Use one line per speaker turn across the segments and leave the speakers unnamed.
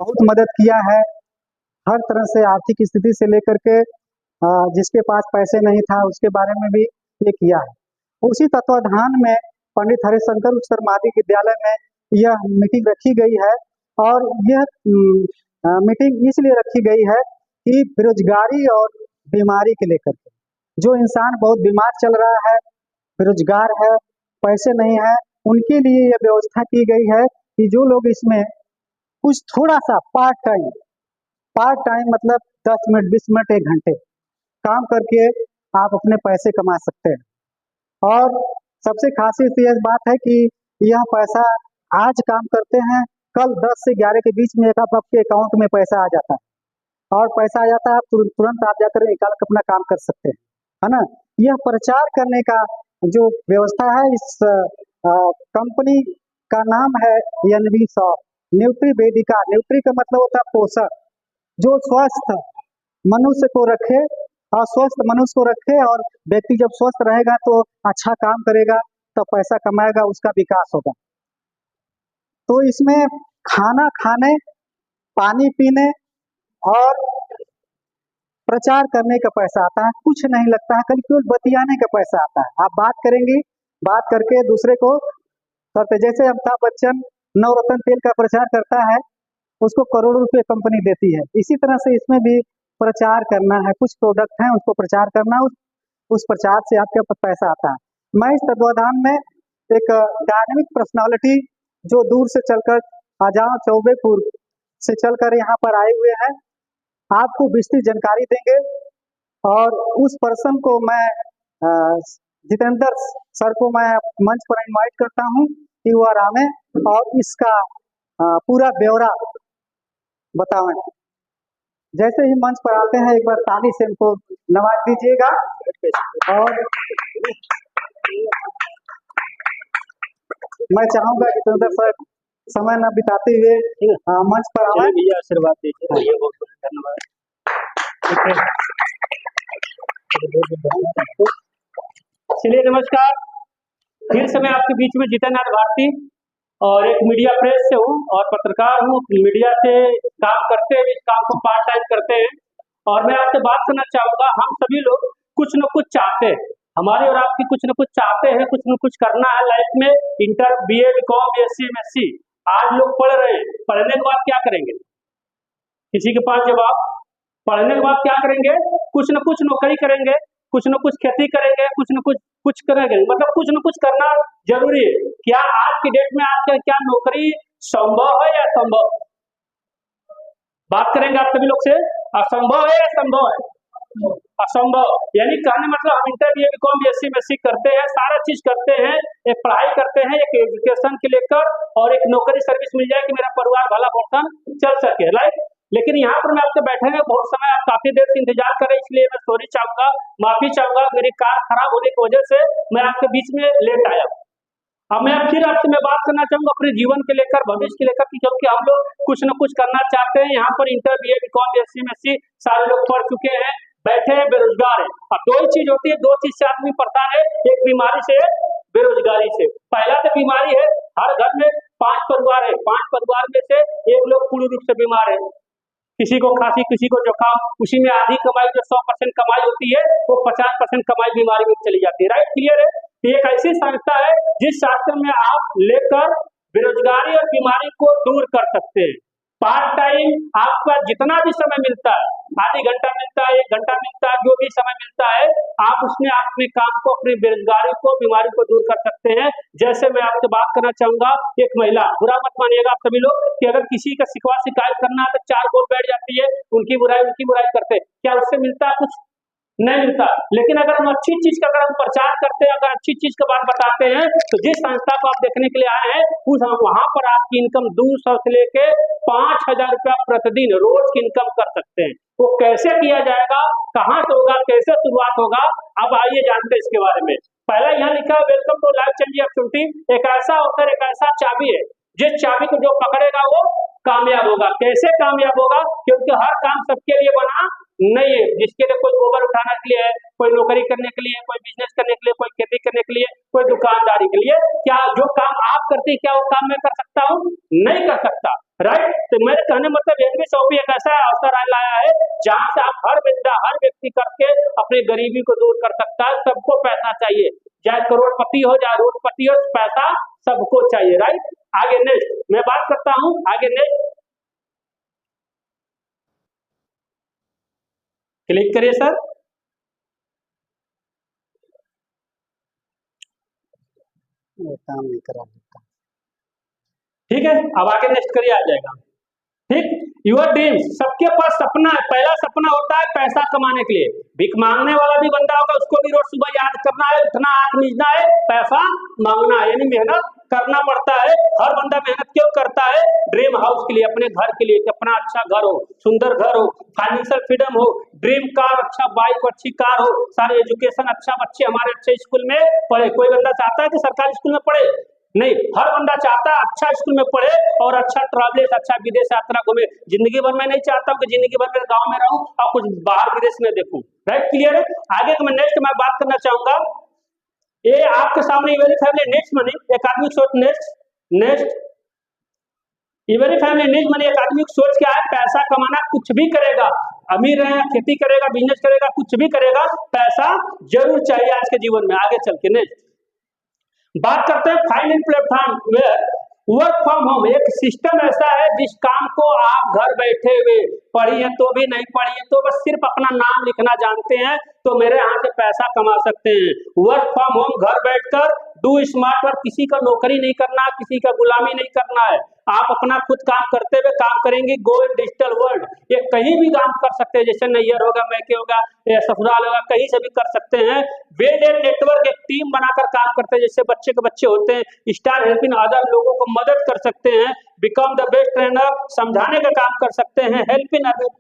बहुत मदद किया है। हर तरह से आर्थिक स्थिति से लेकर के जिसके पास पैसे नहीं था उसके बारे में भी ये किया है। उसी तत्वाधान में पंडित हरिशंकर उच्चतर माध्यमिक विद्यालय में यह मीटिंग रखी गई है। और यह मीटिंग इसलिए रखी गई है कि बेरोजगारी और बीमारी के लेकर के, जो इंसान बहुत बीमार चल रहा है, बेरोजगार है, पैसे नहीं है, उनके लिए यह व्यवस्था की गई है कि जो लोग इसमें कुछ थोड़ा सा पार्ट टाइम मतलब 10 मिनट 20 मिनट 1 घंटे काम करके आप अपने पैसे कमा सकते हैं। और सबसे खासियत यह बात है कि यह पैसा आज काम करते हैं, कल 10 से 11 के बीच में आपके अकाउंट में पैसा आ जाता है और पैसा आ जाता है, आप तुरंत आप जाकर निकाल कर अपना काम कर सकते हैं, है ना। यह प्रचार करने का जो व्यवस्था है, इस कंपनी का नाम है NV शॉप न्यूट्री वेदिका। न्यूट्री का मतलब होता है पोषण, जो स्वस्थ मनुष्य को रखे और स्वस्थ मनुष्य को रखे। और व्यक्ति जब स्वस्थ रहेगा तो अच्छा काम करेगा, तो पैसा कमाएगा, उसका विकास होगा। तो इसमें खाना खाने, पानी पीने और प्रचार करने का पैसा आता है, कुछ नहीं लगता है, केवल बतियाने का पैसा आता है। आप बात करेंगे, बात करके दूसरे को करते, जैसे अमिताभ बच्चन नवरत्न तेल का प्रचार करता है, उसको करोड़ों रुपए कंपनी देती है। इसी तरह से इसमें भी प्रचार करना है, कुछ प्रोडक्ट हैं उसको प्रचार करना, उस प्रचार से आपके पास पैसा आता है। मैं इस तत्वाधान में एक डायनेमिक पर्सनालिटी जो दूर से चलकर आजाद चौबेपुर से चलकर यहाँ पर आए हुए हैं, आपको विस्तृत जानकारी देंगे। और उस पर्सन को मैं जितेंद्र सर को मैं मंच पर इनवाइट करता हूँ कि वो आरामे और इसका पूरा ब्यौरा बताएं। जैसे ही मंच पर आते हैं, एक बार ताली से इनको नवाज दीजिएगा। और मैं चाहूंगा जितेंद्र सर समय न बिताते हुए मंच पर आए।
आशीर्वाद दीजिए, बहुत बहुत धन्यवाद। चलिए नमस्कार, फिर से मैं आपके बीच में जितेंद्र भारती और एक मीडिया प्रेस से हूँ और पत्रकार हूँ। मीडिया से काम करते हैं, इस काम को पार्ट टाइम करते हैं। और मैं आपसे बात करना चाहूँगा, हम सभी लोग कुछ न कुछ चाहते हैं, हमारे और आपकी कुछ न कुछ चाहते हैं, कुछ न कुछ करना है लाइफ में। Inter, BA, BCom, BSc, MSc आज लोग पढ़ रहे हैं, पढ़ने के बाद क्या करेंगे? किसी के पास जवाब? पढ़ने के बाद क्या करेंगे? कुछ न कुछ नौकरी करेंगे, कुछ न कुछ खेती करेंगे, कुछ न कुछ करेंगे, मतलब कुछ न कुछ करना जरूरी है। क्या आज की डेट में आजकल क्या नौकरी संभव है या असंभव? बात करेंगे आप सभी लोग से, असंभव है या संभव है? असंभव। यानी कहने मतलब हम inter, BA, BCom, BSc, MSc करते हैं, सारा चीज करते हैं, एक पढ़ाई करते हैं, एक एजुकेशन के लेकर, और एक नौकरी सर्विस मिल जाए कि मेरा परिवार भला भोषण चल सके, राइट। लेकिन यहाँ पर मैं आपसे बैठे हैं, बहुत समय आप काफी देर से इंतजार करें, इसलिए मैं सॉरी चाहूंगा, माफी चाहूंगा। मेरी कार खराब होने की वजह से मैं आपके बीच में लेट आया। अब मैं फिर आपसे मैं बात करना चाहूंगा अपने जीवन के लेकर, भविष्य के लेकर, क्योंकि हम लोग कुछ न कुछ करना चाहते हैं। यहाँ पर inter, BA, BCom, BSc, MSc सारे लोग पढ़ चुके हैं, बैठे हैं, बेरोजगार है। अब दो ही चीज होती है, दो चीज से आदमी परेशान है, एक बीमारी से, बेरोजगारी से। पहला तो बीमारी है, हर घर में 5 परिवार है, 5 परिवार में से एक लोग पूर्ण रूप से बीमार है, किसी को खांसी, किसी को जुकाम, उसी में आधी कमाई जो 100% कमाई होती है, वो 50% कमाई बीमारी में चली जाती है, राइट, क्लियर है। तो एक ऐसी संस्था है जिस संस्था में आप लेकर बेरोजगारी और बीमारी को दूर कर सकते हैं। पार्ट टाइम आपका जितना भी समय मिलता है, आधी घंटा मिलता है, 1 घंटा मिलता है, जो भी समय मिलता है, आप उसमें अपने काम को, अपनी बेरोजगारी को, बीमारी को दूर कर सकते हैं। जैसे मैं आपसे बात करना चाहूंगा, एक महिला, बुरा मत मानिएगा आप सभी लोग, कि अगर किसी का शिकवा शिकायत करना है तो 4 बोल बैठ जाती है, उनकी बुराई करते हैं, क्या उससे मिलता है? कुछ नहीं मिलता। लेकिन अगर हम अच्छी चीज का अगर हम प्रचार करते हैं, अगर अच्छी चीज का बात बताते हैं, तो जिस संस्था को आप देखने के लिए आए हैं, उस वहां पर आपकी इनकम 200 से लेके 5000 रुपया प्रतिदिन रोज की इनकम कर सकते हैं। वो कैसे किया जाएगा, कहाँ से होगा, कैसे शुरुआत होगा, अब आइए जानते हैं इसके बारे में। पहला यहाँ लिखा है, welcome to life changing opportunity. एक ऐसा अवसर, एक ऐसा चाबी है, जिस चाबी को जो पकड़ेगा वो कामयाब होगा। कैसे कामयाब होगा? क्योंकि हर काम सबके लिए बना नहीं है। जिसके लिए कोई गोबर उठाने के लिए है, कोई नौकरी करने के लिए, कोई बिजनेस करने के लिए, कोई खेती करने के लिए, कोई दुकानदारी के लिए, क्या जो काम आप करते हैं क्या वो काम मैं कर सकता हूँ? नहीं कर सकता। राइट। तो मेरे कहने मतलब एनबीएसओपी एक ऐसा अवसर लाया है जहां से आप हर व्यक्ति करके अपनी गरीबी को दूर कर सकता है। सबको पैसा चाहिए, चाहे करोड़पति हो चाहे रोडपति हो, पैसा सबको चाहिए, राइट। आगे नेक्स्ट मैं बात करता हूं, आगे नेक्स्ट क्लिक करिए सर।
काम नहीं करा।
ठीक है, अब आगे नेक्स्ट करिए, आ जाएगा। ठीक, यूर ड्रीम्स, सबके पास सपना है। पहला सपना होता है पैसा कमाने के लिए। भीख मांगने वाला भी बंदा होगा, उसको भी रोज सुबह याद करना है, उठना, आंख मीचना है, पैसा मांगना है, यानी मेहनत करना पड़ता है। हर बंदा मेहनत क्यों करता है? ड्रीम हाउस के लिए, अपने घर के लिए, कि अपना अच्छा घर हो, सुंदर घर हो, फाइनेंशियल फ्रीडम हो, ड्रीम कार, अच्छा बाइक, अच्छी कार हो, सारे एजुकेशन अच्छा, बच्चे हमारे अच्छे स्कूल में पढ़े। कोई बंदा चाहता है कि सरकारी स्कूल में पढ़े? नहीं, हर बंदा चाहता है अच्छा स्कूल में पढ़े और अच्छा ट्रैवल, अच्छा विदेश यात्रा घूमे। जिंदगी भर मैं नहीं चाहता हूँ कि जिंदगी भर मेरे गांव में रहूं और कुछ बाहर विदेश में देखूं, राइट, क्लियर है। आगे मैं नेक्स्ट मैं बात करना चाहूंगा, ये आपके सामने वेरी फैमिली नेक्स्ट मनी। एक आदमी सोच next very family need money. एक आदमी की सोच क्या है? पैसा कमाना, कुछ भी करेगा, अमीर है, खेती करेगा, बिजनेस करेगा, कुछ भी करेगा, पैसा जरूर चाहिए आज के जीवन में। आगे चल के नेक्स्ट बात करते हैं फाइनेंस प्लेटफॉर्म में वर्क फ्रॉम होम। एक सिस्टम ऐसा है जिस काम को आप घर बैठे हुए, पढ़ी है तो भी नहीं पढ़ी है तो बस सिर्फ अपना नाम लिखना जानते हैं तो मेरे यहाँ से पैसा कमा सकते हैं। वर्क फ्रॉम होम, घर बैठकर डू स्मार्ट वर्क, किसी का नौकरी नहीं करना, किसी का गुलामी नहीं करना है। आप अपना खुद काम करते हुए काम करेंगे। गो इन डिजिटल वर्ल्ड, ये कहीं भी काम कर सकते हैं, जैसे नैयर होगा, मैके होगा, ससुराल होगा, कहीं से भी कर सकते हैं। वेल एंड नेटवर्क, एक टीम बनाकर काम करते हैं, जैसे बच्चे के बच्चे होते हैं। स्टार हेल्पिंग अदर, लोगों को मदद कर सकते हैं। बिकम द बेस्ट ट्रेनर, समझाने का काम कर सकते हैं। हेल्प इन अर्निंग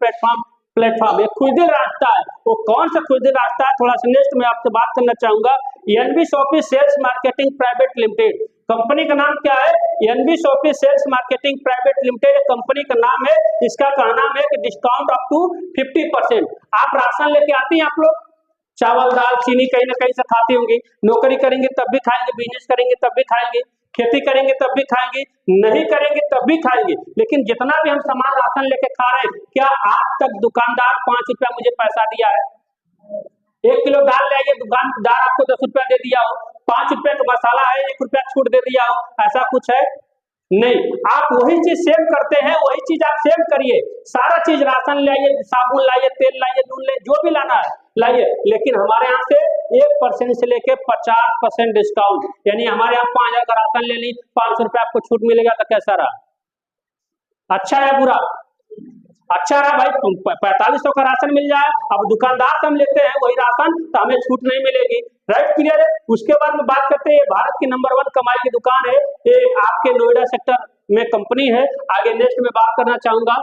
प्लेटफॉर्म एक खुदे रास्ता है। वो कौन सा खुदे रास्ता है? थोड़ा सा नेक्स्ट में आपसे बात करना चाहूंगा। NBSOP sales marketing private limited, company का नाम क्या है? NBSOP sales marketing private limited company का नाम है। इसका कहना है कि डिस्काउंट अप टू 50%। आप राशन लेके आती हैं, आप लोग चावल दाल चीनी कहीं ना कहीं से खाती होंगी। नौकरी करेंगे तब भी खाएंगे, बिजनेस करेंगे तब भी खाएंगे, खेती करेंगे तब भी खाएंगे, नहीं करेंगे तब भी खाएंगे। लेकिन जितना भी हम सामान राशन लेके खा रहे हैं, क्या आज तक दुकानदार 5 रुपया मुझे पैसा दिया है? 1 किलो दाल ले आइए, दुकानदार आपको 10 रुपया दे दिया हो। 5 रुपए का मसाला है, 1 रुपया छूट दे दिया हो, ऐसा कुछ है? नहीं। आप वही चीज सेव करते हैं, वही चीज आप सेव करिए। सारा चीज राशन लाइए, साबुन लाइए, तेल लाइए, नून लाइए, जो भी लाना है लाइए, लेकिन हमारे यहाँ से 1% से लेके 50% डिस्काउंट, यानी हमारे यहाँ 5,000 का राशन ले ली, 500 रुपया आपको छूट मिलेगा। तो कैसा रहा? अच्छा है बुरा? अच्छा रहा भाई, 4500 का राशन मिल जाए। अब दुकानदार से हम लेते हैं वही राशन तो हमें छूट नहीं मिलेगी, राइट, क्लियर है। उसके बाद में बात करते हैं, भारत की नंबर 1 कमाई की दुकान है, ये आपके नोएडा सेक्टर में कंपनी है। आगे नेक्स्ट में बात करना चाहूंगा,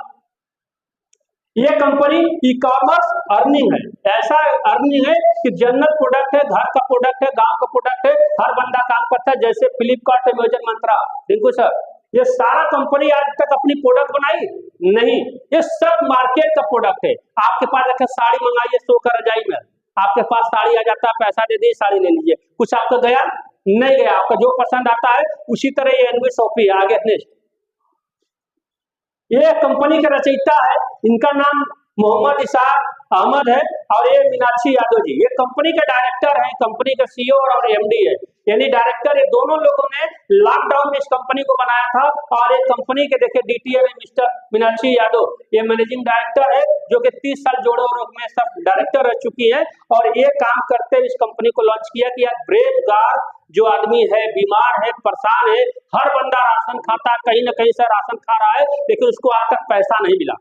ये कंपनी ई कॉमर्स अर्निंग है। ऐसा अर्निंग है कि जनरल प्रोडक्ट है, घर का प्रोडक्ट है, गांव का प्रोडक्ट है, हर बंदा काम करता है, जैसे फ्लिपकार्ट, अमेजन, मंत्रा। रिंकू सर, ये सारा कंपनी आज तक अपनी प्रोडक्ट बनाई नहीं, ये सब मार्केट का प्रोडक्ट है। आपके पास एक साड़ी मंगाइए 100 का रजाई में, आपके पास साड़ी आ जाता है, पैसा दे दिए, साड़ी ले लीजिए। कुछ आपका गया? नहीं गया। आपका जो पसंद आता है उसी तरह ये एनबीएसओपी है। आगे नेक्स्ट, ये कंपनी का रचयिता है, इनका नाम मोहम्मद इसाक अहमद है और ये मीनाक्षी यादव जी, ये कंपनी के डायरेक्टर हैं, कंपनी का सीईओ और एमडी है, यानी डायरेक्टर। ये दोनों लोगों ने लॉकडाउन में इस कंपनी को बनाया था और ये कंपनी के देखिए डीटीएल है मिस्टर मीनाक्षी यादव, ये मैनेजिंग डायरेक्टर है, जो कि 30 साल जोड़ो रोग में सब डायरेक्टर रह चुकी है। और ये काम करते हुए इस कंपनी को लॉन्च किया कि यार बेरोजगार जो आदमी है, बीमार है, परेशान है, हर बंदा राशन खाता है, कहीं ना कहीं से राशन खा रहा है, लेकिन उसको आज तक पैसा नहीं मिला,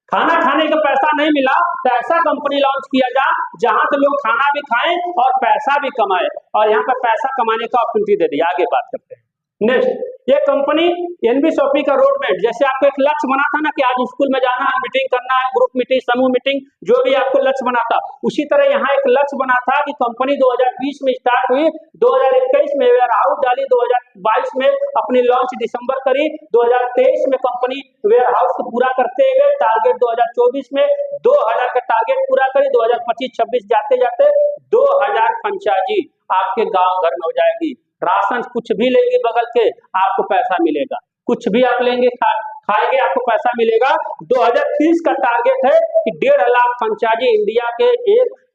खाना खाने का पैसा नहीं मिला। तो ऐसा कंपनी लॉन्च किया जा जहां से लोग खाना भी खाएं और पैसा भी कमाएं, और यहाँ पे पैसा कमाने का अपॉर्चुनिटी दे दी। आगे बात करते हैं नेक्स्ट, ये कंपनी एनबीएसओपी का रोड मैप, जैसे आपको एक लक्ष्य बना था ना कि आज स्कूल में जाना है, मीटिंग करना है, ग्रुप मीटिंग, समूह मीटिंग, जो भी आपको लक्ष्य बना था, उसी तरह यहाँ एक लक्ष्य बना था कि कंपनी 2020 में स्टार्ट हुई, 2021 में वेयर हाउस डाली, 2022 में अपनी लॉन्च दिसंबर करी, 2023 में कंपनी वेयर हाउस को पूरा करते गए, टारगेट 2024 में 2000 का टारगेट पूरा करी, 2025-26 जाते जाते 2000 फ्रेंचाइजी आपके गांव घर में हो जाएगी। राशन कुछ भी लेंगे बगल के, आपको पैसा मिलेगा, कुछ भी आप लेंगे खाएंगे आपको पैसा मिलेगा। 2030 का टारगेट है कि 1.5 लाख फ्रेंचाइजी इंडिया के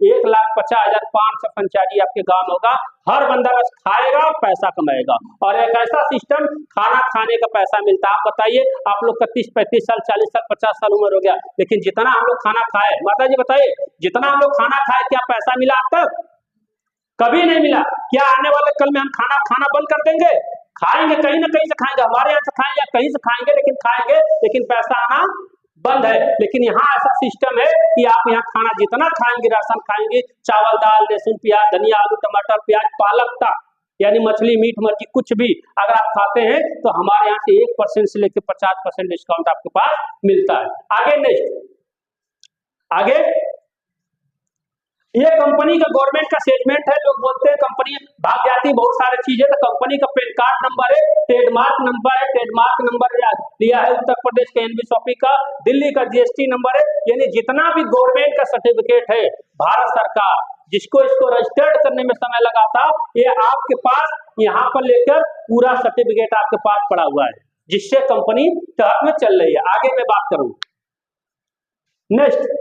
1,50,500 फ्रेंचाइजी आपके गांव में होगा। हर बंदा बस खाएगा पैसा कमाएगा, और एक ऐसा सिस्टम खाना खाने का पैसा मिलता है। आप बताइए, आप लोग का 30-35 साल, 40 साल, 50 साल उम्र हो गया, लेकिन जितना हम लोग खाना खाए, माता जी बताइए, जितना हम लोग खाना खाए क्या पैसा मिला अब तक? कभी नहीं मिला। क्या आने वाले कल में हम खाना खाना बंद कर देंगे? खाएंगे, कहीं ना कहीं से खाएंगे, हमारे यहाँ से खाएंगे या कहीं से खाएंगे, लेकिन खाएंगे, लेकिन पैसा आना बंद है। लेकिन यहाँ ऐसा सिस्टम है कि आप यहाँ खाना जितना खाएंगे, राशन खाएंगे, चावल दाल लहसुन प्याज धनिया आलू टमाटर प्याज पालक तक, यानी मछली मीट मर्जी कुछ भी अगर आप खाते हैं तो हमारे यहाँ से 1% से लेकर 50% डिस्काउंट आपके पास मिलता है। आगे नेक्स्ट, आगे ये कंपनी का गवर्नमेंट का सेगमेंट है। लोग बोलते हैं कंपनी भाग जाती है बहुत सारी चीजें, तो कंपनी का पैन कार्ड नंबर है, ट्रेडमार्क नंबर है, ट्रेडमार्क नंबर लिया है उत्तर प्रदेश के एनबीएसओपी का, दिल्ली का जीएसटी नंबर है, यानी जितना भी गवर्नमेंट का सर्टिफिकेट है भारत सरकार जिसको इसको रजिस्टर्ड करने में समय लगा था, ये आपके पास यहाँ पर लेकर पूरा सर्टिफिकेट आपके पास पड़ा हुआ है, जिससे कंपनी तहत में चल रही है। आगे मैं बात करूं, नेक्स्ट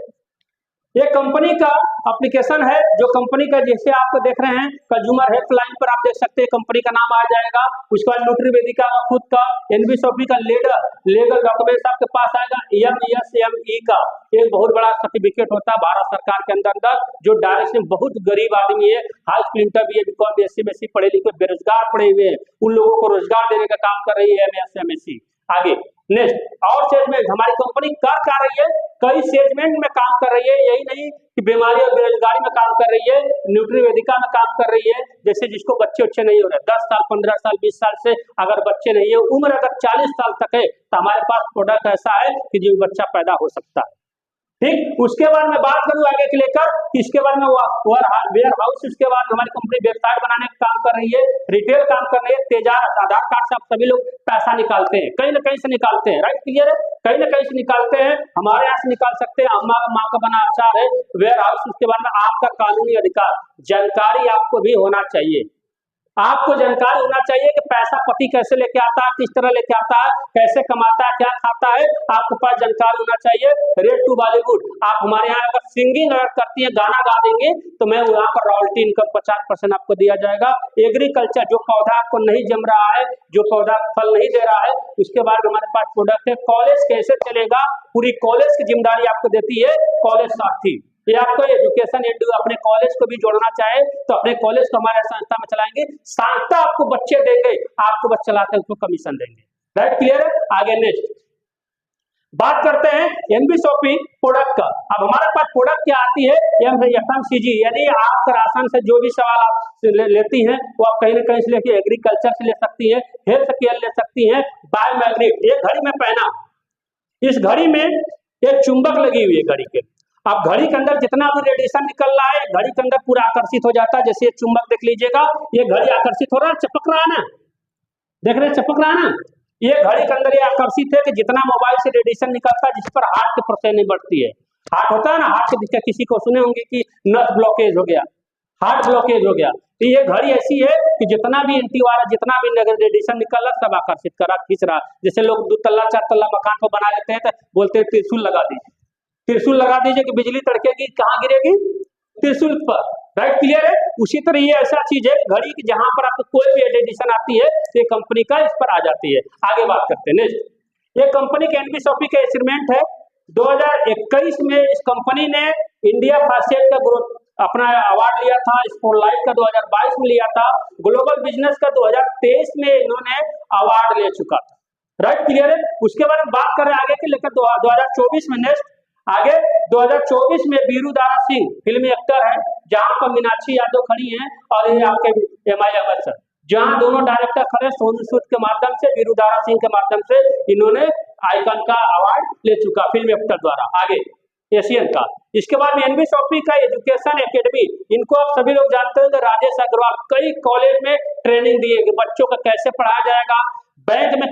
ये कंपनी का एप्लीकेशन है, जो कंपनी का जैसे आपको देख रहे हैं कंज्यूमर हेल्पलाइन पर आप देख सकते हैं कंपनी का नाम आ जाएगा। उसके बाद न्यूट्री वेदिका का खुद का, एनबीएसओपी का लीगल डॉक्यूमेंट्स आपके पास आएगा, एमएसएमई का एक बहुत बड़ा सर्टिफिकेट होता है भारत सरकार के अंदर, जो डायरेक्ट बहुत गरीब आदमी है, हाई स्कूल इंटर भी बीकॉम बीएससी पढ़े लिखे बेरोजगार पड़े हुए हैं, उन लोगों को रोजगार देने का काम कर रही है एमएसएमई। आगे नेक्स्ट, और सेगमेंट हमारी कंपनी कर रही है, कई सेगमेंट में काम कर रही है, यही नहीं कि बीमारी और बेरोजगारी में काम कर रही है, न्यूट्री वेदिका में काम कर रही है। जैसे जिसको बच्चे नहीं हो रहे, 10 साल 15 साल 20 साल से अगर बच्चे नहीं है, उम्र अगर 40 साल तक है, तो हमारे पास प्रोडक्ट ऐसा है कि जो बच्चा पैदा हो सकता है। ठीक, उसके बाद मैं बात करूं आगे के लेकर, इसके बाद में वेयर हाउस, उसके बाद हमारी कंपनी वेबसाइट बनाने का काम कर रही है, रिटेल काम कर रही है, तेजाब आधार कार्ड से आप सभी लोग पैसा निकालते हैं, कहीं ना कहीं से निकालते हैं, राइट क्लियर है, कहीं ना कहीं से निकालते हैं, हमारे यहाँ से निकाल सकते हैं, अम्मा माँ का बना अचार है, वेयर हाउस। उसके बाद में आपका कानूनी अधिकार, जानकारी आपको भी होना चाहिए, आपको जानकारी होना चाहिए कि पैसा पति कैसे लेके आता है, किस तरह लेके आता है, कैसे कमाता है, क्या खाता है, आपके पास जानकारी होना चाहिए। रेट टू बॉलीवुड, आप हमारे यहाँ अगर सिंगिंग अगर करती है, गाना गा देंगे तो मैं यहाँ पर रॉयल्टी इनकम 50% आपको दिया जाएगा। एग्रीकल्चर, जो पौधा आपको नहीं जम रहा है, जो पौधा फल नहीं दे रहा है, उसके बाद हमारे पास प्रोडक्ट है। कॉलेज कैसे चलेगा, पूरी कॉलेज की जिम्मेदारी आपको देती है कॉलेज साथी। ये आपको एजुकेशन एडू अपने कॉलेज को भी जोड़ना चाहे तो अपने कॉलेज को हमारे संस्था में चलाएंगे, संस्था आपको बच्चे देंगे, आपको बच्चे चलाते हैं उसको कमीशन देंगे, राइट क्लियर है। आगे नेक्स्ट बात करते हैं एनबीएसओपी प्रोडक्ट का। अब हमारे पास प्रोडक्ट क्या आती है, एफएमसीजी, यानी आपका राशन से जो भी सवाल आप लेती हैं वो आप कहीं ना कहीं से लेके एग्रीकल्चर से ले सकती है, हेल्थ केयर ले सकती है, बायोमैग्नेट। ये घड़ी में पहना, इस घड़ी में एक चुंबक लगी हुई है घड़ी के, अब घड़ी के अंदर जितना भी रेडिएशन निकल रहा है घड़ी के अंदर पूरा आकर्षित हो जाता है। जैसे ये चुंबक देख लीजिएगा, ये घड़ी आकर्षित हो रहा है, चपक रहा है ना, देख रहे चपक रहा है ना, ये घड़ी के अंदर ये आकर्षित है कि जितना मोबाइल से रेडिएशन निकलता है, जिस पर हार्ट की परेशानी बढ़ती है, हार्ट होता है ना, हार्ट के दिक्कत किसी को सुने होंगे कि नस ब्लॉकेज हो गया, हार्ट ब्लॉकेज हो गया, तो ये घड़ी ऐसी है कि जितना भी एंटी वायरस, जितना भी रेडिएशन निकल रहा सब आकर्षित कर रहा, खींच रहा। जैसे लोग 2 तल्ला 4 तल्ला मकान को बना लेते हैं तो बोलते हैं त्रिशूल लगा दीजिए, त्रिशूल लगा दीजिए कि बिजली तड़केगी, कहाँ गिरेगी, त्रिशूल पर, राइट क्लियर है। उसी तरह ये ऐसा चीज है घड़ी की जहां पर आपको कोई भी एडिशन आती है ये कंपनी का इस पर आ जाती है। आगे बात करते हैं नेक्स्ट, ये कंपनी के एनबीएसओपी का इंस्ट्रूमेंट है। 2021 में इस कंपनी ने इंडिया फास्टेस्ट का ग्रोथ अपना अवार्ड लिया था, स्पॉटलाइट का 2022 में लिया था, ग्लोबल बिजनेस का 2023 में इन्होंने अवार्ड ले चुका था, राइट क्लियर है। उसके बारे में बात करें आगे के लेकर 2024 में नेक्स्ट, आगे 2024 में वीरू दारा सिंह फिल्मी एक्टर है, जहां पर मीनाक्षी यादव खड़ी हैं और ये आपके एमआई अमृतसर, जहां दोनों डायरेक्टर खड़े, सोनू सूद के माध्यम से, वीरू दारा सिंह के माध्यम से इन्होंने आइकन का अवार्ड ले चुका फिल्म एक्टर द्वारा। आगे एशियन का, इसके बाद में एनबीएसओपी का एजुकेशन एकेडमी, इनको आप सभी लोग जानते हैं, राजेश अग्रवाल कई कॉलेज में ट्रेनिंग दिए कि बच्चों को कैसे पढ़ाया जाएगा, बैंक में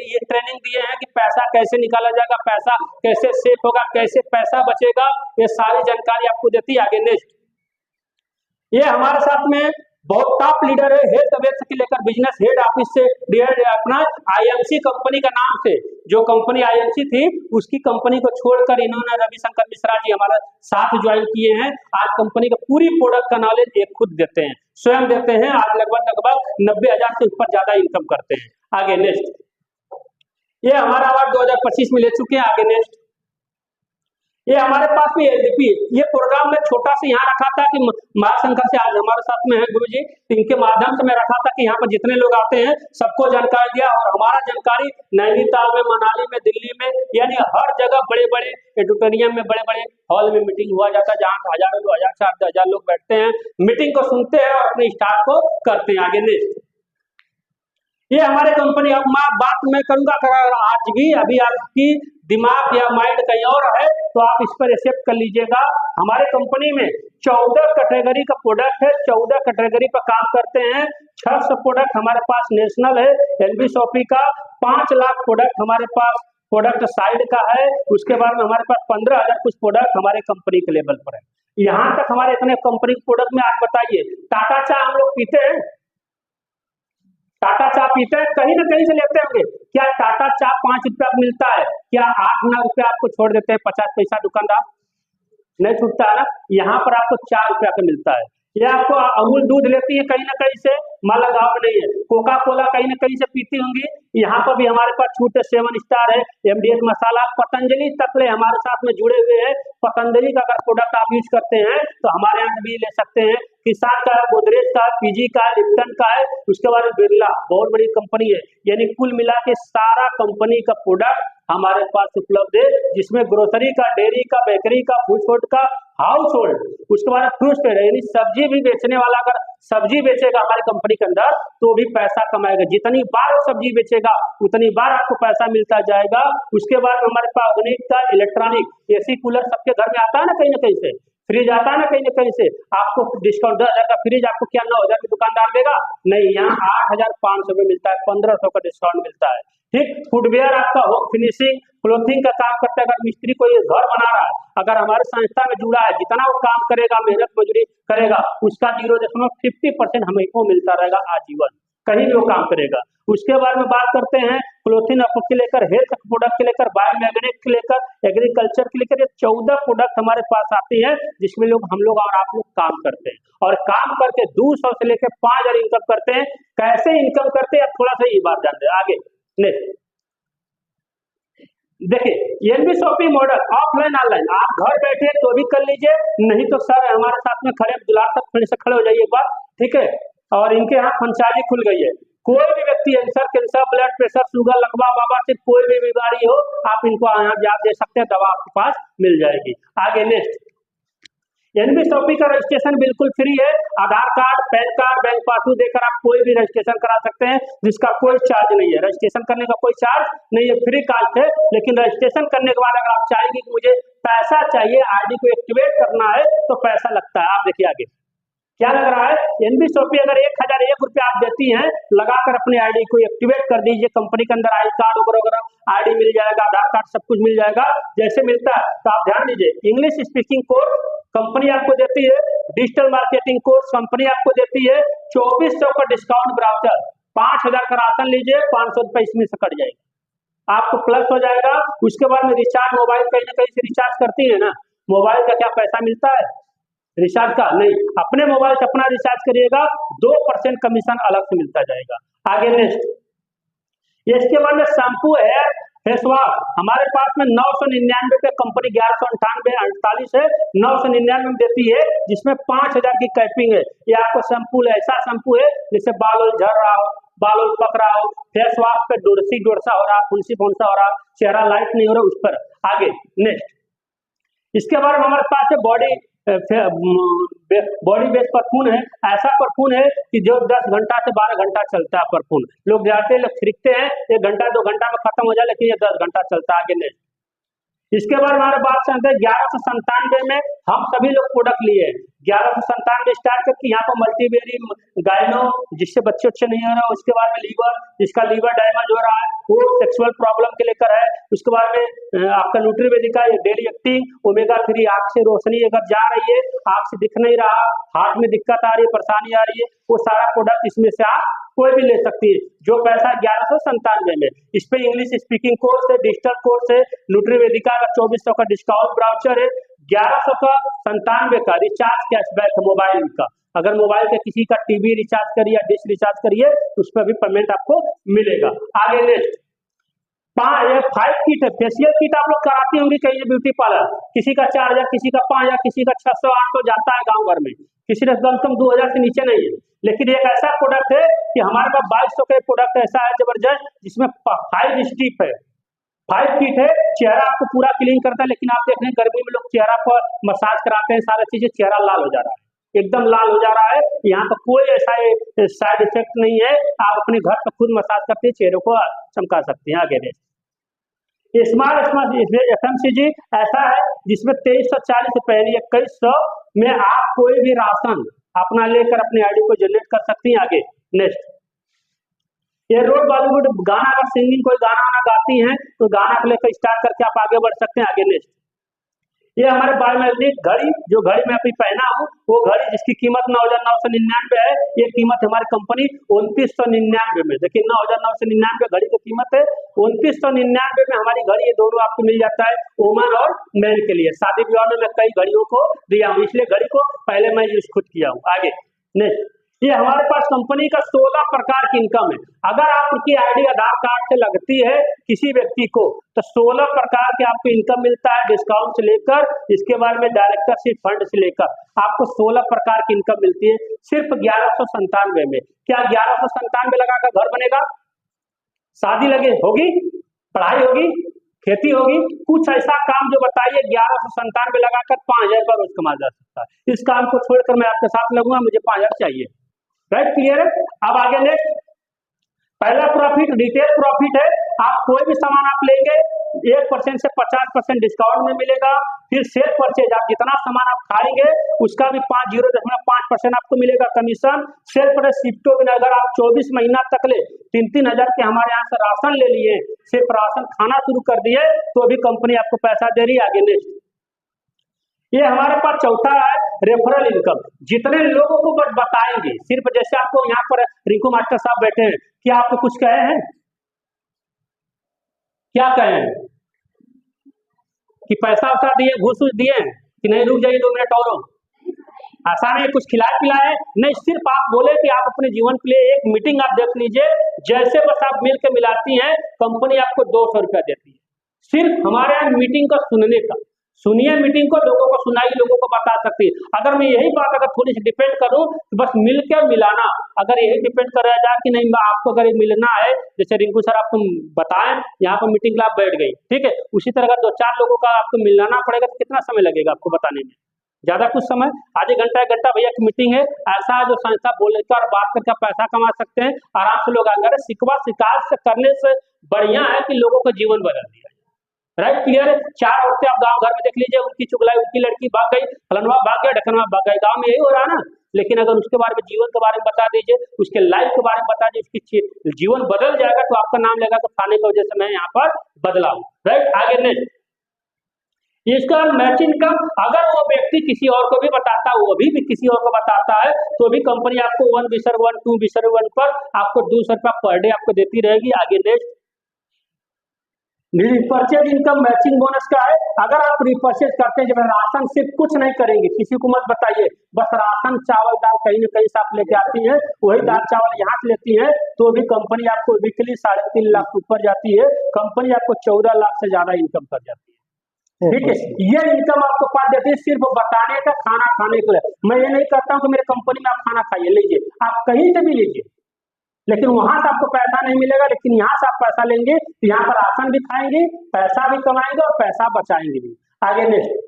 ये ट्रेनिंग दिए हैं कि पैसा कैसे निकाला जाएगा, पैसा कैसे सेफ होगा, कैसे पैसा बचेगा, ये सारी जानकारी आपको देती है। आगे नेक्स्ट, ये हमारे साथ में बहुत टॉप लीडर है, हेल्थ वेल्थ से लेकर बिजनेस हेड ऑफिस से अपना आईएमसी कंपनी का नाम से, जो कंपनी आईएमसी थी उसकी कंपनी को छोड़कर इन्होंने रविशंकर मिश्रा जी हमारा साथ ज्वाइन किए हैं। आज कंपनी का पूरी प्रोडक्ट का नॉलेज एक खुद देते हैं, स्वयं देते हैं। आज लगभग 90,000 से ऊपर ज्यादा इनकम करते हैं। आगे नेक्स्ट, ये हमारा अवार्ड 2025 में ले चुके हैं। आगे नेक्स्ट, ये हमारे पास भी एलडीपी, ये प्रोग्राम में छोटा से यहाँ रखा था कि महाशंकर से आज हमारे साथ में है गुरुजी, इनके माध्यम से मैं रखा था कि यहाँ पर जितने लोग आते हैं सबको जानकारी दिया। और हमारा जानकारी नैनीताल में, मनाली में, दिल्ली में, यानी हर जगह बड़े बड़े ऑडिटोरियम में, बड़े बड़े हॉल में मीटिंग हुआ जाता है, जहाँ हजारों, 2,000, 4,000 लोग बैठते हैं, मीटिंग को सुनते हैं और अपने स्टाफ को करते हैं। आगे नेक्स्ट, ये हमारे कंपनी, अब बात मैं करूंगा, आज भी अभी आपकी दिमाग या माइंड कहीं और है तो आप इस पर एक्सेप्ट कर लीजिएगा। हमारे कंपनी में 14 कैटेगरी का प्रोडक्ट है, 14 कैटेगरी पर काम करते हैं। 600 प्रोडक्ट हमारे पास नेशनल है एलबीशॉपी का, 5 लाख प्रोडक्ट हमारे पास प्रोडक्ट साइड का है। उसके बाद में हमारे पास 15,000 कुछ प्रोडक्ट हमारे कंपनी के लेवल पर है। यहाँ तक हमारे इतने कंपनी प्रोडक्ट में आप बताइए, टाटा चाय हम लोग पीते हैं, टाटा चाय पीते हैं, कहीं ना कहीं से लेते होंगे। क्या टाटा चाय 5 रुपया मिलता है? क्या 8-9 रुपया आपको छोड़ देते हैं 50 पैसा दुकानदार? नहीं छूटता है ना। यहाँ पर आपको 4 रुपया का मिलता है। ये आपको अमूल दूध लेती है कहीं ना कहीं से, माला गाँव नहीं है। कोका कोला कहीं ना कहीं से पीती होंगी, यहाँ पर भी हमारे पास छूट है। 7 स्टार है, एमडीएच मसाला, पतंजलि तकले हमारे साथ में जुड़े हुए हैं। पतंजलि का अगर प्रोडक्ट आप यूज करते हैं तो हमारे यहाँ भी ले सकते हैं। किसान का है, गोदरेज का, पीजी का, लिप्टन का है, उसके बाद बिरला, बहुत बड़ी कंपनी है। यानी कुल मिला के सारा कंपनी का प्रोडक्ट हमारे पास उपलब्ध है, जिसमें ग्रोसरी का, डेयरी का, बेकरी का, फूड का, हाउस होल्ड, उसके बाद फ्रूट्स पे, यानी सब्जी भी बेचने वाला अगर सब्जी बेचेगा हमारी कंपनी के अंदर तो भी पैसा कमाएगा। जितनी बार सब्जी बेचेगा उतनी बार आपको पैसा मिलता जाएगा। उसके बाद हमारे पास ऑर्गेनिक का, इलेक्ट्रॉनिक, एसी कूलर सबके घर में आता है ना कहीं ना कहीं से, फ्रिज आता है ना कहीं से। आपको डिस्काउंट 10,000 का फ्रिज आपको क्या 9,000 में दुकानदार देगा? नहीं, यहाँ 8,500 में मिलता है, 1,500 का डिस्काउंट मिलता है। ठीक, फुटवेयर आपका होम फिनिशिंग, क्लोथिंग का काम करता है। अगर मिस्त्री कोई घर बना रहा है, अगर हमारे संस्था में जुड़ा है, जितना वो काम करेगा, मेहनत मजदूरी करेगा, उसका 0.50% हमको मिलता रहेगा आजीवन, कहीं भी वो काम करेगा। उसके बारे में बात करते हैं क्लोथिंग के लेकर, हेल्थ प्रोडक्ट के लेकर, बायोमैग्नेट के लेकर, एग्रीकल्चर के लेकर, ये 14 प्रोडक्ट हमारे पास आती है, जिसमें हम लोग और आप लोग काम करते हैं। और काम करके 200 से लेकर 5,000 इनकम करते हैं। कैसे इनकम करते हैं, अब थोड़ा सा ये बात जानते हैं। आगे नेक्स्ट देखिए, एलबीशॉपी मॉडल ऑफलाइन ऑनलाइन, आप घर बैठे तो भी कर लीजिए, नहीं तो सर हमारे साथ में खड़े, दुलार साथ फिर से खड़े हो जाइए एक बार, ठीक है। और इनके यहाँ फ्रेंचाइजी खुल गई है। कोई भी व्यक्ति कैंसर, ब्लड प्रेशर, शुगर, लकवा, बाबा से कोई भी बीमारी हो, आप इनको यहाँ दे सकते हैं, दवा आपके पास मिल जाएगी। आगे नेक्स्ट, एलबीशॉपी का रजिस्ट्रेशन बिल्कुल फ्री है। Aadhaar card, PAN card, bank passbook देकर आप कोई भी रजिस्ट्रेशन करा सकते हैं, जिसका कोई चार्ज नहीं है। रजिस्ट्रेशन करने का कोई चार्ज नहीं है, फ्री कास्ट है। लेकिन रजिस्ट्रेशन करने के बाद अगर आप चाहेंगे कि मुझे पैसा चाहिए, आईडी को एक्टिवेट करना है, तो पैसा लगता है। आप देखिए आगे क्या लग रहा है। एनबीशॉपी अगर 1,001 रुपया आप देती हैं, लगाकर अपने आईडी को एक्टिवेट कर दीजिए। कंपनी के अंदर आई कार्ड वगैरह आईडी मिल जाएगा, आधार कार्ड सब कुछ मिल जाएगा। जैसे मिलता है तो आप ध्यान दीजिए, इंग्लिश स्पीकिंग कोर्स कंपनी आपको देती है, डिजिटल मार्केटिंग कोर्स कंपनी आपको देती है, 2,400 का डिस्काउंट ब्राउचर, 5,000 का राशन लीजिए, 500 रुपए इसमें से कट जाएगा, आपको प्लस हो जाएगा। उसके बाद में रिचार्ज, मोबाइल कहीं ना कहीं से रिचार्ज करती है ना, मोबाइल का क्या पैसा मिलता है रिचार्ज का? नहीं, अपने मोबाइल से अपना रिचार्ज करिएगा, 2% कमीशन अलग से मिलता जाएगा। आगे नेक्स्ट, इसके बाद में शैम्पू, हेयर फेस वॉश हमारे पास में 999 पे कंपनी 1198 है, 999 में देती है, जिसमें 5,000 की कैपिंग है। ये आपको शैम्पू ऐसा शैम्पू है जिससे बाल झड़ रहा हो, बाल पक रहा हो, फेस वॉश पे डोरसा हो रहा, फुंसी फुंसा हो रहा, चेहरा लाइट नहीं हो रहा, उस पर। आगे नेक्स्ट, इसके बाद हमारे पास है बॉडी बेस परफ्यूम है। ऐसा परफ्यूम है कि जो 10 घंटा से 12 घंटा चलता है परफ्यूम। लोग जाते हैं, लोग खरीदते हैं, 1 घंटा 2 घंटा में खत्म हो जाए, लेकिन ये 10 घंटा चलता है। आगे नेक्स्ट, इसके बाद हमारे बात से 1197 में हम सभी लोग प्रोडक्ट लिए। 1197 स्टार्ट करके यहाँ पर मल्टीवेरी गायनो, जिससे बच्चे नहीं हो रहा, उसके बाद में लीवर, जिसका लीवर डैमेज हो रहा है, वो सेक्सुअल प्रॉब्लम के लेकर है, उसके बाद में आपका न्यूट्रीवेदिका डेली एक्टिंग ओमेगा 3, आंख से रोशनी अगर जा रही है, आंख से दिख नहीं रहा, हार्ट में दिक्कत आ रही है, परेशानी आ रही है, वो सारा प्रोडक्ट इसमें से आप कोई भी ले सकती है। जो पैसा 1197 में, इस पे इंग्लिश स्पीकिंग कोर्स है, डिजिटल कोर्स है, न्यूट्रीवेदिका का 2400 का डिस्काउंट ब्राउचर है, 1197 का रिचार्ज कैशबैक है मोबाइल का। अगर मोबाइल का किसी का टीवी रिचार्ज करिए या डिश रिचार्ज करिए तो उस पर भी पेमेंट आपको मिलेगा। आगे नेक्स्ट 5 किट है, फेशियल किट आप लोग कराती होंगी कहीं ब्यूटी पार्लर, किसी का 4000, किसी का 5000, किसी का 600 800 जाता है गांव घर में, किसी ने कम से कम 2000 से नीचे नहीं है। लेकिन एक ऐसा प्रोडक्ट है कि हमारे पास 2200 का प्रोडक्ट ऐसा है जबरदस्त, जिसमें 5 स्टिप है, 5 किट है। चेहरा आपको पूरा क्लीन करता है, लेकिन आप देख रहे हैं गर्मी में लोग चेहरा पर मसाज कराते हैं, सारी चीजें, चेहरा लाल हो जा रहा है, एकदम लाल हो जा रहा है। यहाँ पर कोई ऐसा साइड इफेक्ट नहीं है, आप अपने घर पर खुद मसाज करके चेहरे को चमका सकते हैं। आगे देखिए स्मार्ट FMCG ऐसा है जिसमें 2340 रुपए 2100 में आप कोई भी राशन अपना लेकर अपने आईडी को जनरेट कर सकती हैं। आगे नेक्स्ट ये रोड बॉलीवुड गाना, अगर सिंगिंग कोई गाना वाना गाती हैं तो गाना को लेकर स्टार्ट करके आप आगे बढ़ सकते हैं। आगे नेक्स्ट ये हमारे बायोमेट्रिक घड़ी, जो घड़ी मैं अभी पहना हूँ वो घड़ी जिसकी कीमत 9999 है, ये कीमत हमारी कंपनी 2999 में, देखिए 9999 घड़ी की कीमत है, 2999 में हमारी घड़ी, ये दोनों आपको मिल जाता है वुमन और मेन के लिए। शादी विवाह में मैं कई घड़ियों को दिया हूँ, इसलिए घड़ी को पहले मैं यूज खुद किया हूँ। आगे नेक्स्ट ये हमारे पास कंपनी का 16 प्रकार की इनकम है। अगर आपकी आईडी आधार कार्ड से लगती है किसी व्यक्ति को तो 16 प्रकार के आपको इनकम मिलता है, डिस्काउंट से लेकर इसके बाद में डायरेक्टरशिप फंड से लेकर आपको 16 प्रकार की इनकम मिलती है सिर्फ 1197 में। क्या 1197 लगाकर घर बनेगा? शादी लगे होगी, पढ़ाई होगी, खेती होगी, कुछ ऐसा काम जो बताइए 1197 लगाकर 5000 का रोज कमा जा सकता है। इस काम को छोड़कर मैं आपके साथ लगूंगा, मुझे 5000 चाहिए। राइट, क्लियर है? अब आगे नेक्स्ट पहला प्रॉफिट रिटेल प्रॉफिट है। आप कोई भी सामान आप लेंगे 1% से 50% डिस्काउंट में मिलेगा। फिर सेल परचेज, आप जितना सामान आप खाएंगे उसका भी 0.5% आपको मिलेगा कमीशन। सेल पर शिफ्टों में अगर आप 24 महीना तक ले 3-3 हजार के हमारे यहाँ से राशन ले लिए, सिर्फ राशन खाना शुरू कर दिए तो भी कंपनी आपको पैसा दे रही है। आगे नेक्स्ट ये हमारे पास चौथा है रेफरल इनकम। जितने लोगों को बताएंगे, सिर्फ जैसे आपको यहाँ पर रिंकू मास्टर साहब बैठे हैं, क्या आपको कुछ कहे हैं? क्या कहे हैं कि पैसा वैसा दिए, घूस दिए कि नहीं, रुक जाइए 2 मिनट और, आसान है कुछ खिलाए पिलाए नहीं, सिर्फ आप बोले कि आप अपने जीवन के लिए एक मीटिंग आप देख लीजिए, जैसे बस आप मिल के मिलाती हैं कंपनी आपको 200 रुपया देती है सिर्फ हमारे यहाँ मीटिंग का सुनने का। सुनिए मीटिंग को, लोगों को सुनाई, लोगों को बता सकती है। अगर मैं यही बात अगर थोड़ी सी डिपेंड करूं तो बस मिलकर मिलाना, अगर यही डिपेंड कर रहा है कि नहीं आपको अगर मिलना है, जैसे रिंकू सर आपको बताएं यहाँ पर मीटिंग में आप बैठ गई, ठीक है, उसी तरह अगर 2-4 लोगों का आपको मिलाना पड़ेगा तो कितना समय लगेगा आपको बताने में? ज्यादा कुछ समय, आधे घंटा 1 घंटा भैया की मीटिंग है, ऐसा है जो संस्था बोलकर और बात करके पैसा कमा सकते हैं आराम से। लोग अगर शिकवा शिकायत से करने से बढ़िया है कि लोगों का जीवन बदल दिया। राइट, क्लियर है? 4 औरतें आप गांव घर में देख लीजिए, उनकी चुगलाई, उनकी लड़की भाग गई, फलनवा भाग गया, ढकनवा भाग गया, गांव में यही हो रहा है ना। लेकिन अगर उसके बारे में, जीवन के बारे में बता दीजिए, उसके लाइफ के बारे में बता दीजिए, उसकी जीवन बदल जाएगा तो आपका नाम लेगा तो खाने की वजह से मैं यहाँ पर बदला हूँ। राइट, आगे नेक्स्ट इसका मैचिंग इनकम, अगर वो व्यक्ति किसी और को भी बताता है, वो भी किसी और को बताता है तो भी कंपनी आपको 1 विसर्ग 1 2 विसर्ग 1 पर आपको 200 रुपया पर डे आपको देती रहेगी। आगे next repurchase income matching bonus का है। अगर आप रिपर्चेज करते हैं, जब राशन सिर्फ कुछ नहीं करेंगे, किसी को मत बताइए, बस राशन चावल दाल कहीं न कहीं से आप लेके आती है, वही दाल चावल यहाँ से लेती है तो भी कंपनी आपको वीकली 3.5 लाख ऊपर जाती है, कंपनी आपको 14 लाख से ज्यादा इनकम कर जाती है। ठीक है, ये इनकम आपको पा देती है सिर्फ बताने का, खाना खाने के लिए। मैं ये नहीं कहता हूँ कि मेरे कंपनी में आप खाना खाइए, लीजिए, आप कहीं से भी लीजिए, लेकिन वहां से आपको पैसा नहीं मिलेगा। लेकिन यहाँ से आप पैसा लेंगे तो यहाँ पर राशन भी खाएंगे, पैसा भी कमाएंगे और पैसा बचाएंगे भी। आगे नेक्स्ट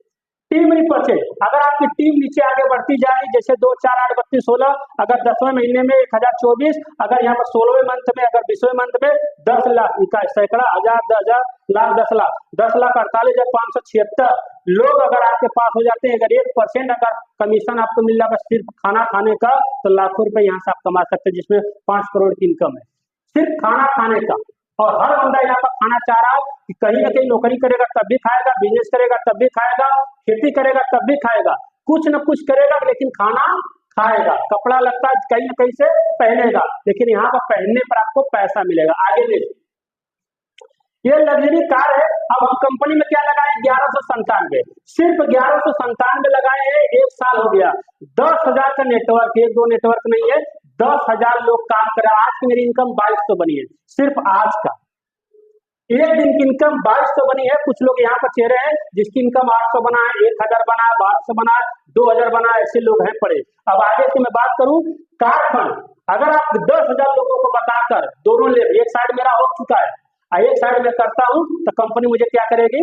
टीम रिपर्चेज, अगर आपकी टीम नीचे आगे बढ़ती जा रही, जैसे 2 4 8 32 16, अगर 10वें महीने में 1024, अगर यहाँ पर 16वें मंथ में, अगर 20वें मंथ में 10 लाख, सैकड़ा, हजार, 10,000, लाख, 10 लाख, 10 लाख 48,576 लोग अगर आपके पास हो जाते हैं, अगर 1% अगर कमीशन आपको मिल रहा है सिर्फ खाना खाने का, तो लाखों रुपए यहाँ से आप कमा सकते हैं, जिसमें 5 करोड़ की इनकम है सिर्फ खाना खाने का। और हर बंदा यहाँ पर खाना चाह रहा है, कि कहीं ना कहीं नौकरी करेगा तब भी खाएगा, बिजनेस करेगा तब भी खाएगा, खेती करेगा तब भी खाएगा, कुछ न कुछ करेगा लेकिन खाना खाएगा, कपड़ा लगता है कहीं ना कहीं से पहनेगा, लेकिन यहाँ पर पहनने पर आपको पैसा मिलेगा। आगे देखिए, ये लग्जरी कार है। अब हम कंपनी में क्या लगाए, 1197, सिर्फ 1197 लगाए हैं, 1 साल हो गया। 10,000 का नेटवर्क, 1-2 नेटवर्क नहीं है, 10,000 लोग काम कर रहे हैं। आज की मेरी इनकम 2200 बनी है, सिर्फ आज का एक दिन की इनकम 2200 बनी है। कुछ लोग यहाँ पर चेहरे हैं जिसकी इनकम 800 बना है, 1000 बना है, 1200 बना है, 2000 बना है, ऐसे लोग हैं पड़े। अब आगे से मैं बात करूं कार फंड, अगर आप 10,000 लोगों को बताकर दोनों ले, एक साइड मेरा हो चुका है और एक साइड में करता हूं, तो कंपनी मुझे क्या करेगी,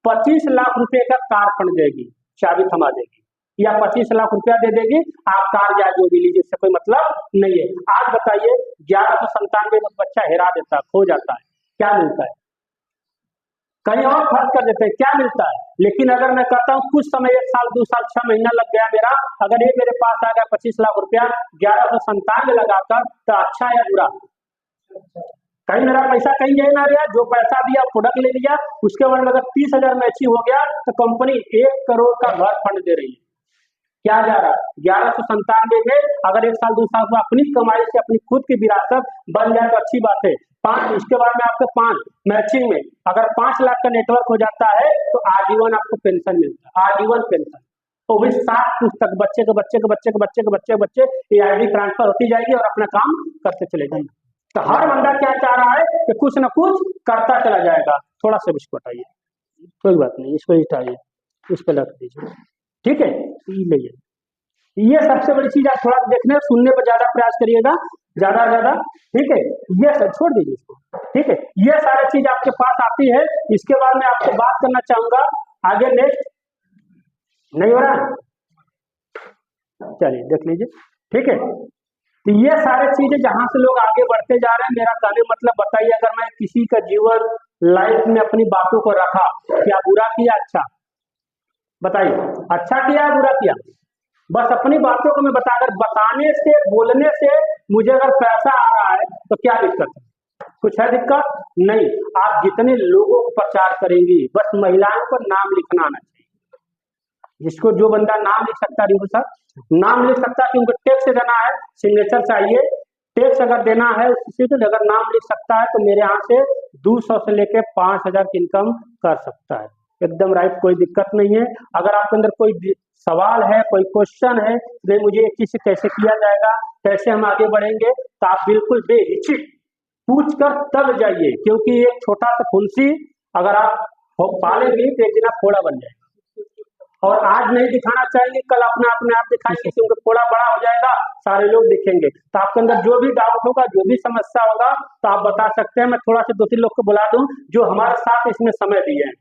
25 लाख रुपए का कार फंड देगी, चाबी थमा देगी या 25 लाख रुपया दे देगी, आप कार जा जो भी लीजिए, इससे कोई मतलब नहीं है। आज बताइए 1197 में बच्चा हेरा देता है, खो जाता है, क्या मिलता है, कहीं और खर्च कर देते हैं, क्या मिलता है। लेकिन अगर मैं कहता हूँ कुछ समय, 1 साल 2 साल 6 महीना लग गया मेरा, अगर ये मेरे पास आ गया 25 लाख रुपया 1197 लगाकर, तो अच्छा या बुरा, कहीं मेरा पैसा कहीं जाए ना रहा, जो पैसा दिया प्रोडक्ट ले लिया, उसके बाद अगर 30,000 में अचीव हो गया तो कंपनी 1 करोड़ का घर फंड दे रही है। क्या जा रहा है, 1197 में अगर 1 साल 2 साल को अपनी कमाई से अपनी खुद की विरासत बन जाए तो अच्छी बात है। 5 उसके बाद में आपको 5 मैचिंग में अगर 5 लाख का नेटवर्क हो जाता है तो आजीवन आपको पेंशन मिलता है, आजीवन पेंशन, तो भी 7 पुस्तक तक बच्चे के बच्चे के बच्चे के बच्चे के बच्चे बच्चे ये आईडी ट्रांसफर होती जाएगी और अपना काम करते चले जाएंगे। तो हर बंदा क्या चाह रहा है कि कुछ न कुछ करता चला जाएगा। थोड़ा सा इसको हटाइए, कोई बात नहीं, इसको हटाइए, इस पर रख दीजिए, ठीक है। ये सबसे बड़ी चीज, आप थोड़ा देखने सुनने पर ज्यादा प्रयास करिएगा, ज्यादा, ठीक है। ये सब छोड़ दीजिए इसको, ठीक है। ये सारी चीज आपके पास आती है। इसके बाद मैं आपसे बात करना चाहूंगा आगे, नेक्स्ट नहीं हो रहा, चलिए देख लीजिए, ठीक है। तो ये सारे चीजें जहां से लोग आगे बढ़ते जा रहे हैं, मेरा कहने मतलब, बताइए अगर मैं किसी का जीवन लाइफ में अपनी बातों को रखा, क्या बुरा किया, अच्छा बताइए, अच्छा किया बुरा किया, बस अपनी बातों को मैं बताकर, बताने से बोलने से मुझे अगर पैसा आ रहा है तो क्या दिक्कत है, कुछ है दिक्कत नहीं। आप जितने लोगों को प्रचार करेंगी, बस महिलाओं को नाम लिखना आना चाहिए, जिसको जो बंदा नाम लिख सकता है, रिंकू सर नाम लिख सकता है कि उनको टैक्स देना है, सिग्नेचर चाहिए, टैक्स अगर देना है उसी को, अगर नाम लिख सकता है तो मेरे यहाँ से 200 से लेके 5,000 की इनकम कर सकता है, एकदम राइट, कोई दिक्कत नहीं है। अगर आपके अंदर कोई सवाल है, कोई क्वेश्चन है, नहीं मुझे एक चीज से कैसे किया जाएगा, कैसे हम आगे बढ़ेंगे, तो आप बिल्कुल बेहिचक पूछ कर तब जाइए, क्योंकि एक छोटा सा फुंसी अगर आप पालेंगे तो एक दिन आप फोड़ा बन जाएगा। और आज नहीं दिखाना चाहेंगे, कल अपने आप दिखाएंगे, क्योंकि फोड़ा बड़ा हो जाएगा, सारे लोग दिखेंगे। तो आपके अंदर जो भी डाउट होगा, जो भी समस्या होगा, तो आप बता सकते हैं। मैं थोड़ा सा 2-3 लोग को बुला दूं जो हमारे साथ इसमें समय दिए हैं,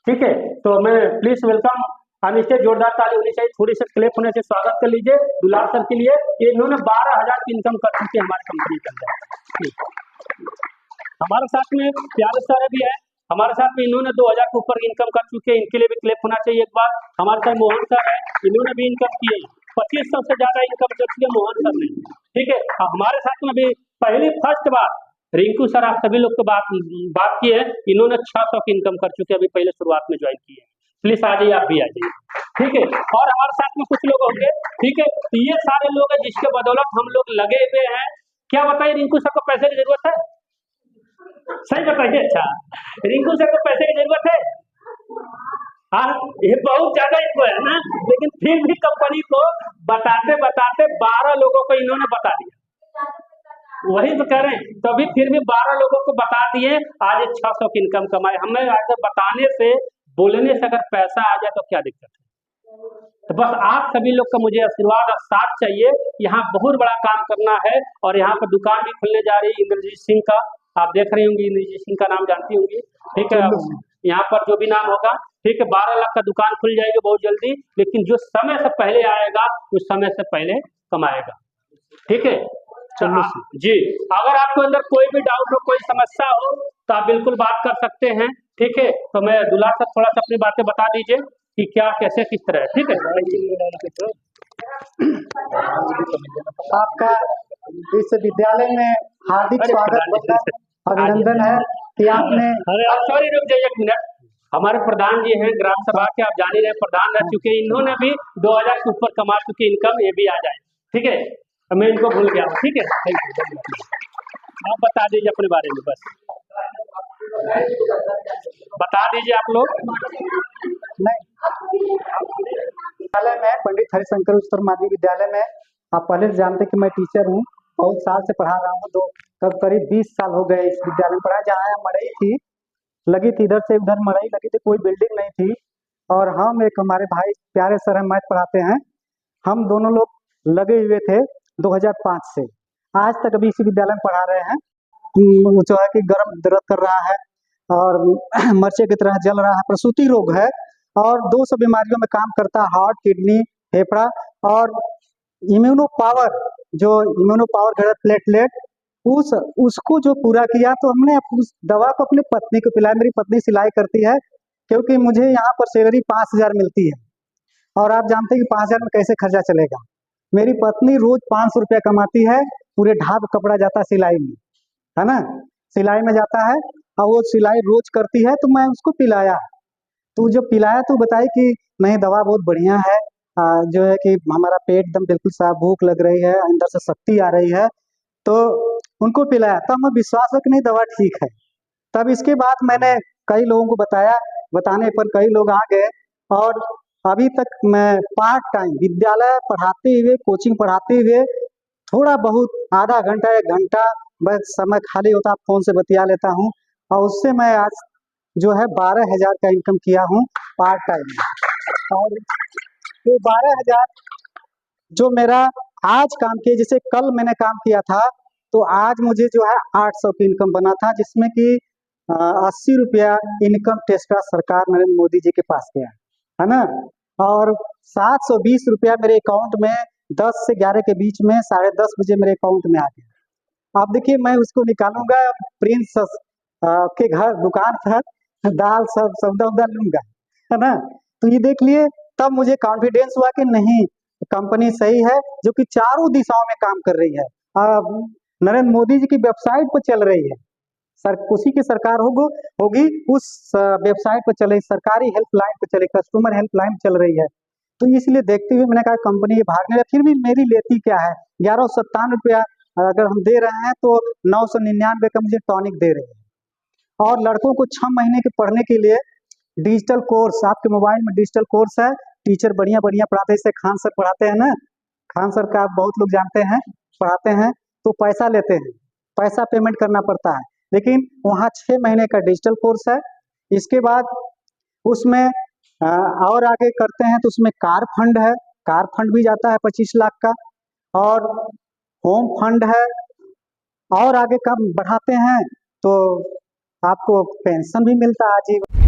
ठीक है। तो मैं प्लीज वेलकम, नीचे जोरदार ताली होनी चाहिए, थोड़ी सी क्लिप होने से स्वागत कर लीजिए दुलार सर के लिए। इन्होंने 12,000 की इनकम कर चुकी है हमारी कंपनी के अंदर। हमारे साथ में प्यारे सर भी है, हमारे साथ में इन्होंने 2,000 के ऊपर इनकम कर चुके हैं, इनके लिए भी क्लिप होना चाहिए एक बार। हमारे साथ मोहन सर है, इन्होंने भी इनकम की है, 2500 से ज्यादा इनकम कर चुकी है मोहन सर ने, ठीक है। हमारे साथ में भी फर्स्ट बार रिंकू सर, आप सभी लोग को बात की है, इन्होंने 600 की इनकम कर चुके हैं, अभी पहले शुरुआत में ज्वाइन की है। प्लीज आ जाइए, आप भी आ जाइए, ठीक है। और हमारे साथ में कुछ लोग होंगे, ठीक है। तो ये सारे लोग हैं जिसके बदौलत हम लोग लगे हुए हैं। क्या बताइए, रिंकू सर को पैसे की जरूरत है, सही बताइए। अच्छा, रिंकू सर को पैसे की जरूरत है, हाँ ये बहुत ज्यादा इनको है ना, लेकिन फिर भी कंपनी को बताते बताते 12 लोगों को इन्होंने बता दिया, वही तो कह रहे हैं, तभी फिर भी 12 लोगों को बता दिए, आज 600 की इनकम कमाए। हमें आज बताने से, बोलने से अगर पैसा आ जाए तो क्या दिक्कत है। तो बस आप सभी लोग का मुझे आशीर्वाद और साथ चाहिए। यहाँ बहुत बड़ा काम करना है और यहाँ पर दुकान भी खुलने जा रही है इंद्रजीत सिंह का, आप देख रही होंगी, इंद्रजीत सिंह का नाम जानती होंगी, ठीक है। यहाँ पर जो भी नाम होगा, ठीक है, 12 लाख का दुकान खुल जाएगी बहुत जल्दी, लेकिन जो समय से पहले आएगा उस समय से पहले कमाएगा, ठीक है। जी, अगर आपको अंदर कोई भी डाउट हो, कोई समस्या हो, तो आप बिल्कुल बात कर सकते हैं, ठीक है। तो मैं दुलार सर थोड़ा सा अपनी बातें बता दीजिए कि क्या कैसे किस तरह, ठीक है।
आपका इस विद्यालय में हार्दिक स्वागत, अभिनंदन है कि आपने।
अरे आप सॉरी, रुक जाइए एक मिनट। हमारे प्रधान जी हैं ग्राम सभा के, आप जान ही रहे प्रधान रह चुके हैं, इन्होंने भी 2000 से ऊपर कमा चुके इनकम, ये भी आ जाए, ठीक है। मैं इनको भूल गया हूँ, ठीक है। Thank you. आप बता दीजिए अपने बारे में, बस बता दीजिए आप लोग।
नहीं, विद्यालय में पंडित हरिशंकर उच्चतर माध्यमिक विद्यालय में आप पहले से जानते कि मैं टीचर हूँ, बहुत साल से पढ़ा रहा हूँ। तो करीब 20 साल हो गए इस विद्यालय में पढ़ा। जहाँ मड़ई थी लगी थी, इधर से उधर मड़ई लगी थी, कोई बिल्डिंग नहीं थी। और हम एक हमारे भाई प्यारे सर हैं, मैथ पढ़ाते हैं, हम दोनों लोग लगे हुए थे 2005 से आज तक अभी इसी विद्यालय में पढ़ा रहे हैं। जो है कि गर्म दर्द कर रहा है और मर्चे की तरह जल रहा है, प्रसूति रोग है और 200 बीमारियों में काम करता है, हार्ट, किडनी, फेफड़ा और इम्यूनो पावर, जो इम्यूनो पावर घटक प्लेटलेट, उसको जो पूरा किया। तो हमने उस दवा को अपनी पत्नी को पिलाया। मेरी पत्नी सिलाई करती है, क्योंकि मुझे यहाँ पर सैलरी 5000 मिलती है और आप जानते हैं कि 5000 में कैसे खर्चा चलेगा। मेरी पत्नी रोज 500 रुपया कमाती है, पूरे ढाब कपड़ा जाता है सिलाई में, है ना, सिलाई में जाता है और वो सिलाई रोज करती है। तो मैं उसको पिलाया, तो जब पिलाया तो बताई कि नहीं दवा बहुत बढ़िया है, जो है कि हमारा पेट एकदम बिल्कुल साफ, भूख लग रही है, अंदर से शक्ति आ रही है। तो उनको पिलाया, तब मैं विश्वास है कि नहीं दवा ठीक है। तब इसके बाद मैंने कई लोगों को बताया, बताने पर कई लोग आ गए और अभी तक मैं पार्ट टाइम विद्यालय पढ़ाते हुए, कोचिंग पढ़ाते हुए थोड़ा बहुत आधा घंटा 1 घंटा बस समय खाली होता फोन से बतिया लेता हूँ और उससे मैं आज जो है 12,000 का इनकम किया हूँ पार्ट टाइम। और ये 12,000 जो मेरा आज काम किया, जैसे कल मैंने काम किया था तो आज मुझे जो है 800 की इनकम बना था, जिसमें कि 80 रुपया इनकम टैक्स का सरकार नरेंद्र मोदी जी के पास गया है ना। और 720 रुपया मेरे अकाउंट में 10 से 11 के बीच में 10:30 बजे मेरे अकाउंट में आ गया। आप देखिए मैं उसको निकालूंगा प्रिंस के घर दुकान पर दाल सब सौदा उदा लूंगा, है ना। तो ये देख लिए, तब मुझे कॉन्फिडेंस हुआ कि नहीं कंपनी सही है, जो कि चारों दिशाओं में काम कर रही है। नरेंद्र मोदी जी की वेबसाइट पर चल रही है, सर उसी की सरकार होगी उस वेबसाइट पर चले, सरकारी हेल्पलाइन पर चले, कस्टमर हेल्पलाइन चल रही है। तो इसलिए देखते हुए मैंने कहा कंपनी ये भागने लगी, फिर भी मेरी लेती क्या है, 1157 रुपया अगर हम दे रहे हैं तो 999 का मुझे टॉनिक दे रहे हैं। और लड़कों को 6 महीने के पढ़ने के लिए डिजिटल कोर्स, आपके मोबाइल में डिजिटल कोर्स है, टीचर बढ़िया बढ़िया पढ़ाते हैं, जैसे खान सर पढ़ाते हैं ना, खान सर का बहुत लोग जानते हैं, पढ़ाते हैं तो पैसा लेते हैं, पैसा पेमेंट करना पड़ता है, लेकिन वहाँ 6 महीने का डिजिटल कोर्स है। इसके बाद उसमें और आगे करते हैं तो उसमें कार फंड है, कार फंड भी जाता है 25 लाख का, और होम फंड है, और आगे कब बढ़ाते हैं तो आपको पेंशन भी मिलता है आजीवन।